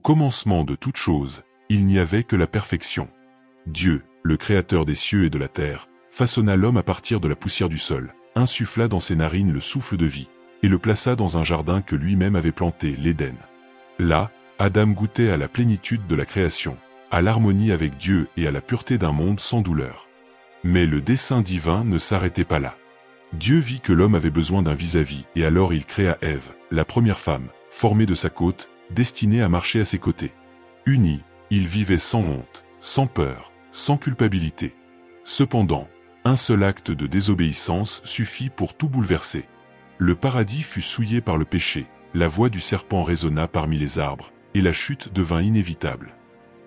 commencement de toute chose, il n'y avait que la perfection. Dieu, le créateur des cieux et de la terre, façonna l'homme à partir de la poussière du sol, insuffla dans ses narines le souffle de vie, et le plaça dans un jardin que lui-même avait planté, l'Éden. Là, Adam goûtait à la plénitude de la création, à l'harmonie avec Dieu et à la pureté d'un monde sans douleur. Mais le dessein divin ne s'arrêtait pas là. Dieu vit que l'homme avait besoin d'un vis-à-vis, et alors il créa Ève, la première femme, formée de sa côte, destinée à marcher à ses côtés. Unis, ils vivaient sans honte, sans peur, sans culpabilité. Cependant, un seul acte de désobéissance suffit pour tout bouleverser. Le paradis fut souillé par le péché, la voix du serpent résonna parmi les arbres, et la chute devint inévitable.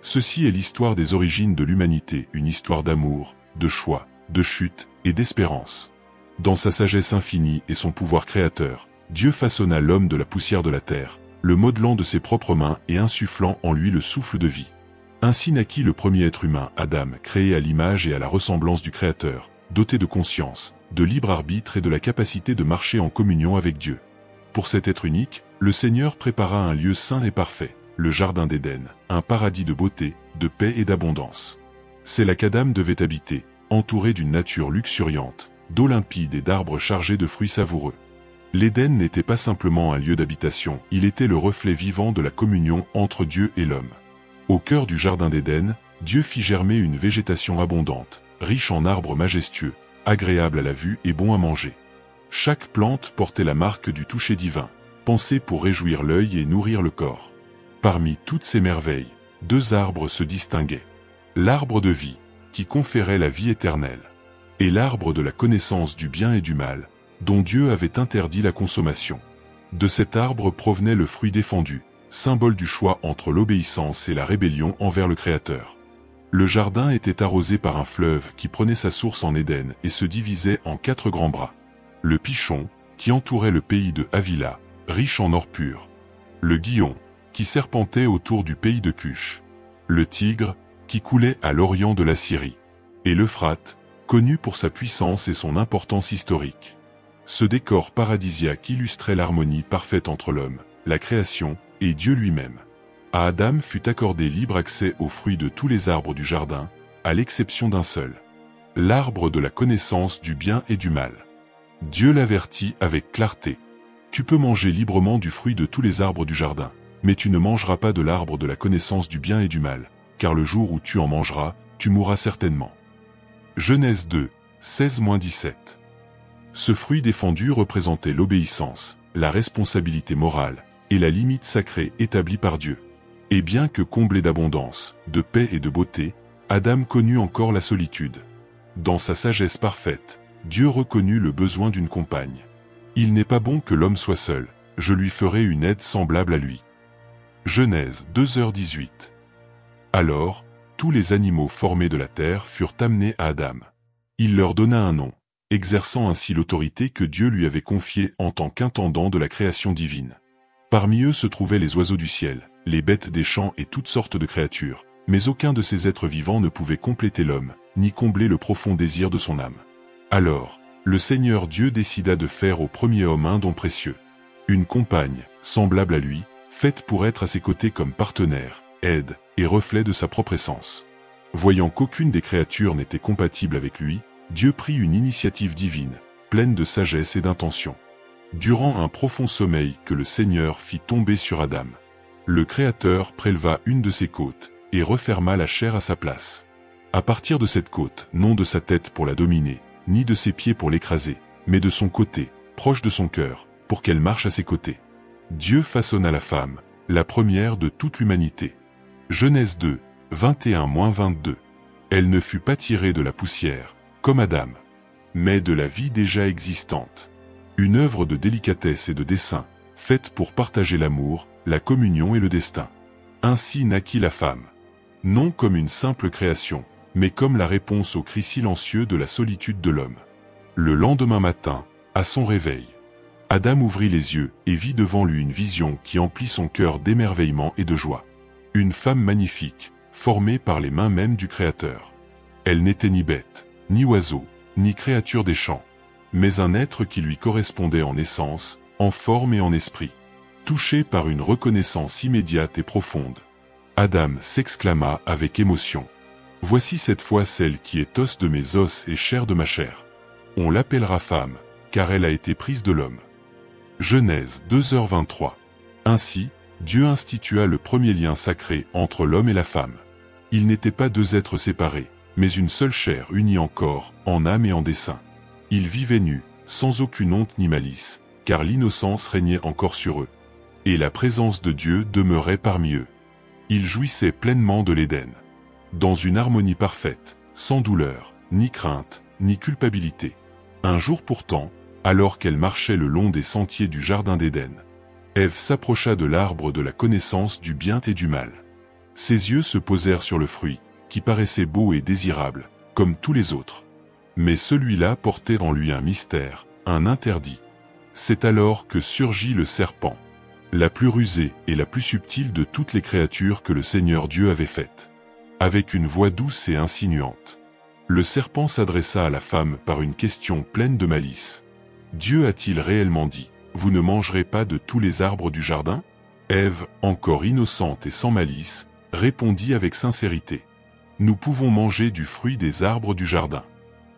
Ceci est l'histoire des origines de l'humanité, une histoire d'amour, de choix, de chute et d'espérance. Dans sa sagesse infinie et son pouvoir créateur, Dieu façonna l'homme de la poussière de la terre, le modelant de ses propres mains et insufflant en lui le souffle de vie. Ainsi naquit le premier être humain, Adam, créé à l'image et à la ressemblance du Créateur, doté de conscience, de libre arbitre et de la capacité de marcher en communion avec Dieu. Pour cet être unique, le Seigneur prépara un lieu saint et parfait, le Jardin d'Éden, un paradis de beauté, de paix et d'abondance. C'est là qu'Adam devait habiter, entouré d'une nature luxuriante, d'eau limpide et d'arbres chargés de fruits savoureux. L'Éden n'était pas simplement un lieu d'habitation, il était le reflet vivant de la communion entre Dieu et l'homme. Au cœur du Jardin d'Éden, Dieu fit germer une végétation abondante, riche en arbres majestueux, agréable à la vue et bon à manger. Chaque plante portait la marque du toucher divin, pensée pour réjouir l'œil et nourrir le corps. Parmi toutes ces merveilles, 2 arbres se distinguaient. L'arbre de vie, qui conférait la vie éternelle, et l'arbre de la connaissance du bien et du mal, dont Dieu avait interdit la consommation. De cet arbre provenait le fruit défendu, symbole du choix entre l'obéissance et la rébellion envers le Créateur. Le jardin était arrosé par un fleuve qui prenait sa source en Éden et se divisait en 4 grands bras. Le Pichon, qui entourait le pays de Havila, riche en or pur. Le Guillon, qui serpentait autour du pays de Cush. Le Tigre, qui coulait à l'orient de la Syrie. Et l'Euphrate, connu pour sa puissance et son importance historique. Ce décor paradisiaque illustrait l'harmonie parfaite entre l'homme, la création, et Dieu lui-même. À Adam fut accordé libre accès aux fruits de tous les arbres du jardin, à l'exception d'un seul. L'arbre de la connaissance du bien et du mal. Dieu l'avertit avec clarté. Tu peux manger librement du fruit de tous les arbres du jardin, mais tu ne mangeras pas de l'arbre de la connaissance du bien et du mal, car le jour où tu en mangeras, tu mourras certainement. Genèse 2, 16-17. Ce fruit défendu représentait l'obéissance, la responsabilité morale, et la limite sacrée établie par Dieu. Et bien que comblé d'abondance, de paix et de beauté, Adam connut encore la solitude. Dans sa sagesse parfaite, Dieu reconnut le besoin d'une compagne. Il n'est pas bon que l'homme soit seul, je lui ferai une aide semblable à lui. Genèse 2h18. Alors, tous les animaux formés de la terre furent amenés à Adam. Il leur donna un nom, exerçant ainsi l'autorité que Dieu lui avait confiée en tant qu'intendant de la création divine. Parmi eux se trouvaient les oiseaux du ciel, les bêtes des champs et toutes sortes de créatures, mais aucun de ces êtres vivants ne pouvait compléter l'homme, ni combler le profond désir de son âme. Alors, le Seigneur Dieu décida de faire au premier homme un don précieux. Une compagne, semblable à lui, faite pour être à ses côtés comme partenaire, aide et reflet de sa propre essence. Voyant qu'aucune des créatures n'était compatible avec lui, Dieu prit une initiative divine, pleine de sagesse et d'intention. Durant un profond sommeil que le Seigneur fit tomber sur Adam, le Créateur préleva une de ses côtes et referma la chair à sa place. À partir de cette côte, non de sa tête pour la dominer, ni de ses pieds pour l'écraser, mais de son côté, proche de son cœur, pour qu'elle marche à ses côtés. Dieu façonna la femme, la première de toute l'humanité. Genèse 2, 21-22. Elle ne fut pas tirée de la poussière, comme Adam, mais de la vie déjà existante. Une œuvre de délicatesse et de dessein, faite pour partager l'amour, la communion et le destin. Ainsi naquit la femme. Non comme une simple création, mais comme la réponse au cri silencieux de la solitude de l'homme. Le lendemain matin, à son réveil, Adam ouvrit les yeux et vit devant lui une vision qui emplit son cœur d'émerveillement et de joie. Une femme magnifique, formée par les mains mêmes du Créateur. Elle n'était ni bête, ni oiseau, ni créature des champs, mais un être qui lui correspondait en essence, en forme et en esprit. Touché par une reconnaissance immédiate et profonde, Adam s'exclama avec émotion. Voici cette fois celle qui est os de mes os et chair de ma chair. On l'appellera femme, car elle a été prise de l'homme. Genèse 2h23. Ainsi, Dieu institua le premier lien sacré entre l'homme et la femme. Ils n'étaient pas deux êtres séparés, mais une seule chair unie en corps, en âme et en dessein. Ils vivaient nus, sans aucune honte ni malice, car l'innocence régnait encore sur eux. Et la présence de Dieu demeurait parmi eux. Ils jouissaient pleinement de l'Éden. Dans une harmonie parfaite, sans douleur, ni crainte, ni culpabilité. Un jour pourtant, alors qu'elle marchait le long des sentiers du jardin d'Éden, Ève s'approcha de l'arbre de la connaissance du bien et du mal. Ses yeux se posèrent sur le fruit, qui paraissait beau et désirable, comme tous les autres. Mais celui-là portait en lui un mystère, un interdit. C'est alors que surgit le serpent, la plus rusée et la plus subtile de toutes les créatures que le Seigneur Dieu avait faites. Avec une voix douce et insinuante, le serpent s'adressa à la femme par une question pleine de malice. Dieu a-t-il réellement dit, « Vous ne mangerez pas de tous les arbres du jardin ?» Ève, encore innocente et sans malice, répondit avec sincérité. « Nous pouvons manger du fruit des arbres du jardin.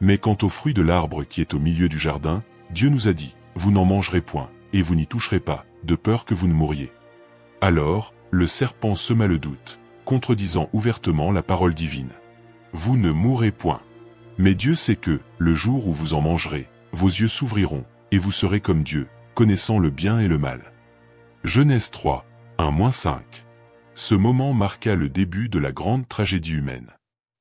Mais quant au fruit de l'arbre qui est au milieu du jardin, Dieu nous a dit, « Vous n'en mangerez point, et vous n'y toucherez pas, de peur que vous ne mouriez. » Alors, le serpent sema le doute, contredisant ouvertement la parole divine. « Vous ne mourrez point. Mais Dieu sait que, le jour où vous en mangerez, vos yeux s'ouvriront, et vous serez comme Dieu, connaissant le bien et le mal. » Genèse 3, 1-5. Ce moment marqua le début de la grande tragédie humaine.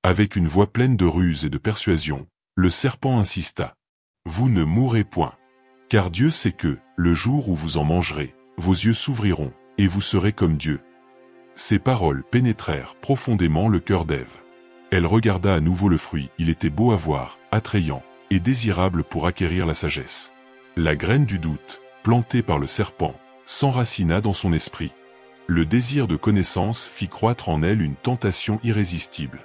Avec une voix pleine de ruse et de persuasion, le serpent insista. « Vous ne mourrez point. Car Dieu sait que, le jour où vous en mangerez, vos yeux s'ouvriront, et vous serez comme Dieu. » Ces paroles pénétrèrent profondément le cœur d'Ève. Elle regarda à nouveau le fruit, il était beau à voir, attrayant, et désirable pour acquérir la sagesse. La graine du doute, plantée par le serpent, s'enracina dans son esprit. Le désir de connaissance fit croître en elle une tentation irrésistible.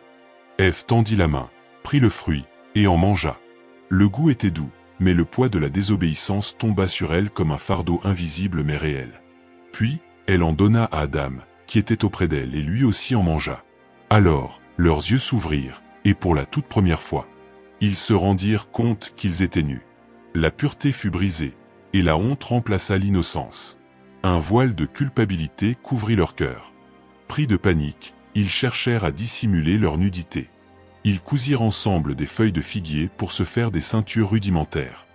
Ève tendit la main, prit le fruit, et en mangea. Le goût était doux, mais le poids de la désobéissance tomba sur elle comme un fardeau invisible mais réel. Puis, elle en donna à Adam, qui était auprès d'elle, et lui aussi en mangea. Alors, leurs yeux s'ouvrirent, et pour la toute première fois, ils se rendirent compte qu'ils étaient nus. La pureté fut brisée, et la honte remplaça l'innocence. Un voile de culpabilité couvrit leur cœur. Pris de panique, ils cherchèrent à dissimuler leur nudité. Ils cousirent ensemble des feuilles de figuier pour se faire des ceintures rudimentaires.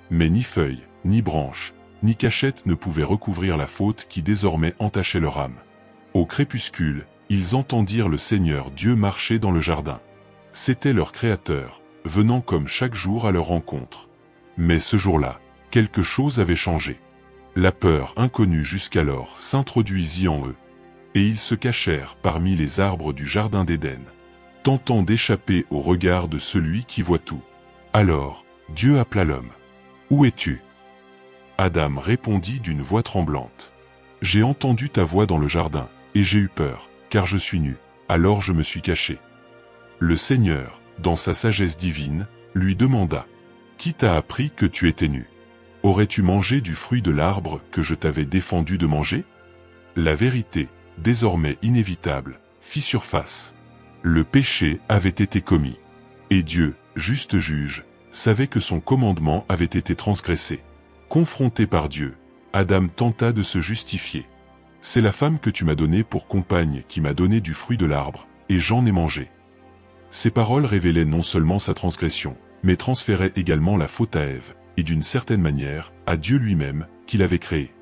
Mais ni feuilles, ni branches, ni cachettes ne pouvaient recouvrir la faute qui désormais entachait leur âme. Au crépuscule, ils entendirent le Seigneur Dieu marcher dans le jardin. C'était leur Créateur, venant comme chaque jour à leur rencontre. Mais ce jour-là, quelque chose avait changé. La peur inconnue jusqu'alors s'introduisit en eux. Et ils se cachèrent parmi les arbres du jardin d'Éden, tentant d'échapper au regard de celui qui voit tout. Alors, Dieu appela l'homme. « Où es-tu » Adam répondit d'une voix tremblante. « J'ai entendu ta voix dans le jardin, et j'ai eu peur, car je suis nu, alors je me suis caché. » Le Seigneur, dans sa sagesse divine, lui demanda. « Qui t'a appris que tu étais nu ? Aurais-tu mangé du fruit de l'arbre que je t'avais défendu de manger ?» La vérité, désormais inévitable, fit surface. Le péché avait été commis. Et Dieu, juste juge, savait que son commandement avait été transgressé. Confronté par Dieu, Adam tenta de se justifier. « C'est la femme que tu m'as donnée pour compagne qui m'a donné du fruit de l'arbre, et j'en ai mangé. » Ces paroles révélaient non seulement sa transgression, mais transféraient également la faute à Ève, et d'une certaine manière, à Dieu lui-même, qui l'avait créée.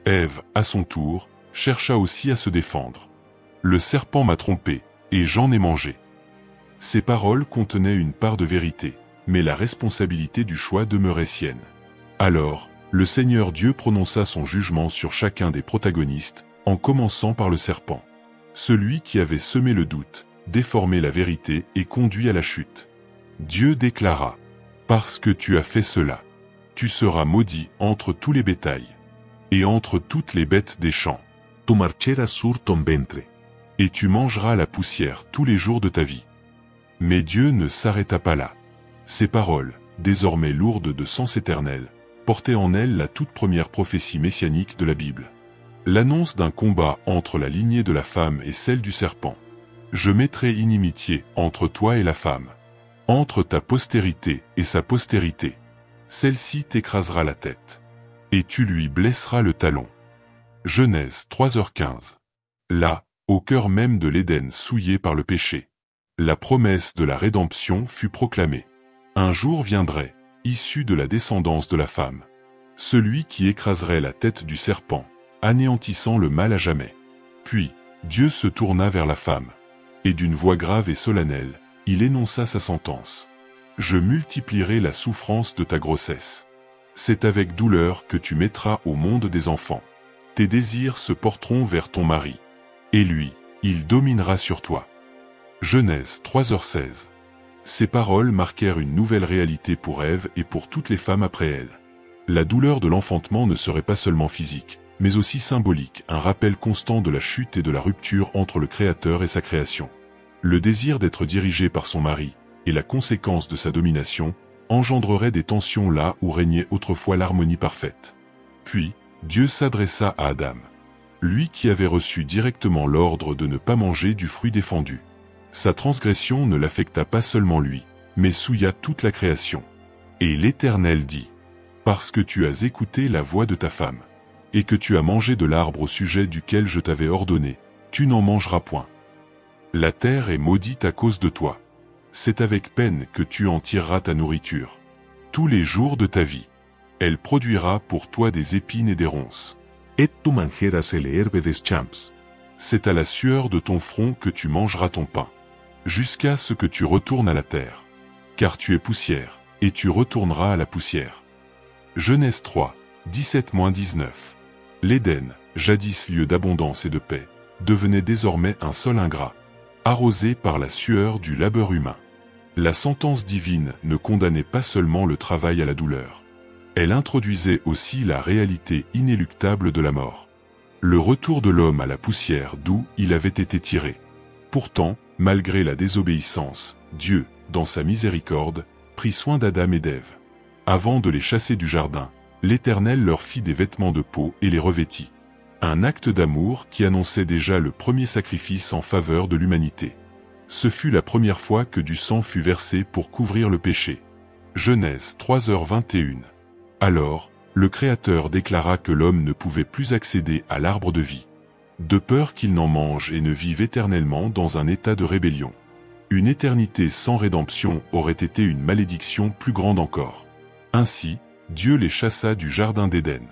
Ève, à son tour, chercha aussi à se défendre. « Le serpent m'a trompé, et j'en ai mangé. » Ces paroles contenaient une part de vérité, mais la responsabilité du choix demeurait sienne. Alors, le Seigneur Dieu prononça son jugement sur chacun des protagonistes, en commençant par le serpent. Celui qui avait semé le doute, déformé la vérité et conduit à la chute. Dieu déclara, « Parce que tu as fait cela, tu seras maudit entre tous les bétails, et entre toutes les bêtes des champs. Tu marcheras sur ton ventre, et tu mangeras la poussière tous les jours de ta vie. » Mais Dieu ne s'arrêta pas là. Ces paroles, désormais lourdes de sens éternel, portaient en elles la toute première prophétie messianique de la Bible. L'annonce d'un combat entre la lignée de la femme et celle du serpent. Je mettrai inimitié entre toi et la femme, entre ta postérité et sa postérité. Celle-ci t'écrasera la tête, et tu lui blesseras le talon. Genèse 3h15. Là, au cœur même de l'Éden souillé par le péché, la promesse de la rédemption fut proclamée. Un jour viendrait, issu de la descendance de la femme, celui qui écraserait la tête du serpent, anéantissant le mal à jamais. Puis, Dieu se tourna vers la femme, et d'une voix grave et solennelle, il énonça sa sentence. Je multiplierai la souffrance de ta grossesse. C'est avec douleur que tu mettras au monde des enfants. Tes désirs se porteront vers ton mari, et lui, il dominera sur toi. Genèse 3h16. Ces paroles marquèrent une nouvelle réalité pour Ève et pour toutes les femmes après elle. La douleur de l'enfantement ne serait pas seulement physique, mais aussi symbolique, un rappel constant de la chute et de la rupture entre le Créateur et sa création. Le désir d'être dirigé par son mari, et la conséquence de sa domination, engendrerait des tensions là où régnait autrefois l'harmonie parfaite. Puis, Dieu s'adressa à Adam, lui qui avait reçu directement l'ordre de ne pas manger du fruit défendu. Sa transgression ne l'affecta pas seulement lui, mais souilla toute la création. Et l'Éternel dit, « Parce que tu as écouté la voix de ta femme, et que tu as mangé de l'arbre au sujet duquel je t'avais ordonné, tu n'en mangeras point. La terre est maudite à cause de toi. C'est avec peine que tu en tireras ta nourriture. Tous les jours de ta vie, elle produira pour toi des épines et des ronces. Et tu mangeras el herbe des champs. C'est à la sueur de ton front que tu mangeras ton pain, jusqu'à ce que tu retournes à la terre. Car tu es poussière, et tu retourneras à la poussière. » Genèse 3, 17-19. L'Éden, jadis lieu d'abondance et de paix, devenait désormais un sol ingrat, arrosé par la sueur du labeur humain. La sentence divine ne condamnait pas seulement le travail à la douleur. Elle introduisait aussi la réalité inéluctable de la mort. Le retour de l'homme à la poussière d'où il avait été tiré. Pourtant, malgré la désobéissance, Dieu, dans sa miséricorde, prit soin d'Adam et d'Ève. Avant de les chasser du jardin, l'Éternel leur fit des vêtements de peau et les revêtit. Un acte d'amour qui annonçait déjà le premier sacrifice en faveur de l'humanité. Ce fut la première fois que du sang fut versé pour couvrir le péché. Genèse 3h21. Alors, le Créateur déclara que l'homme ne pouvait plus accéder à l'arbre de vie, de peur qu'il n'en mange et ne vive éternellement dans un état de rébellion. Une éternité sans rédemption aurait été une malédiction plus grande encore. Ainsi, Dieu les chassa du jardin d'Éden.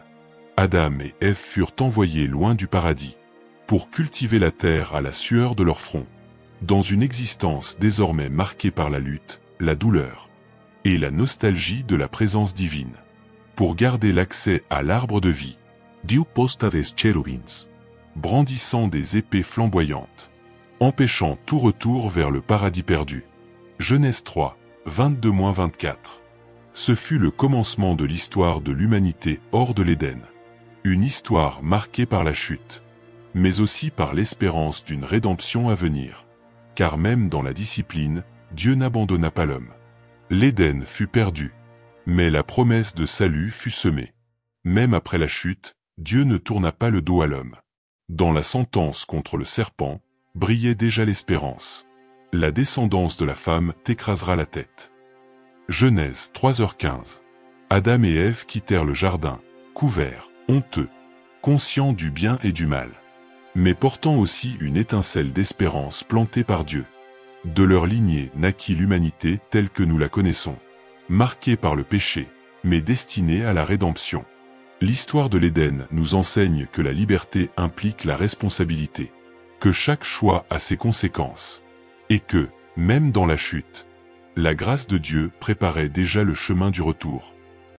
Adam et Ève furent envoyés loin du paradis, pour cultiver la terre à la sueur de leur front, dans une existence désormais marquée par la lutte, la douleur et la nostalgie de la présence divine. Pour garder l'accès à l'arbre de vie, Dieu posta des chérubins, brandissant des épées flamboyantes, empêchant tout retour vers le paradis perdu. Genèse 3, 22-24. Ce fut le commencement de l'histoire de l'humanité hors de l'Éden. Une histoire marquée par la chute, mais aussi par l'espérance d'une rédemption à venir. Car même dans la discipline, Dieu n'abandonna pas l'homme. L'Éden fut perdu, mais la promesse de salut fut semée. Même après la chute, Dieu ne tourna pas le dos à l'homme. Dans la sentence contre le serpent, brillait déjà l'espérance. La descendance de la femme t'écrasera la tête. Genèse 3h15. Adam et Ève quittèrent le jardin, couverts, honteux, conscients du bien et du mal, mais portant aussi une étincelle d'espérance plantée par Dieu. De leur lignée naquit l'humanité telle que nous la connaissons, marquée par le péché, mais destinée à la rédemption. L'histoire de l'Éden nous enseigne que la liberté implique la responsabilité, que chaque choix a ses conséquences, et que, même dans la chute, la grâce de Dieu préparait déjà le chemin du retour.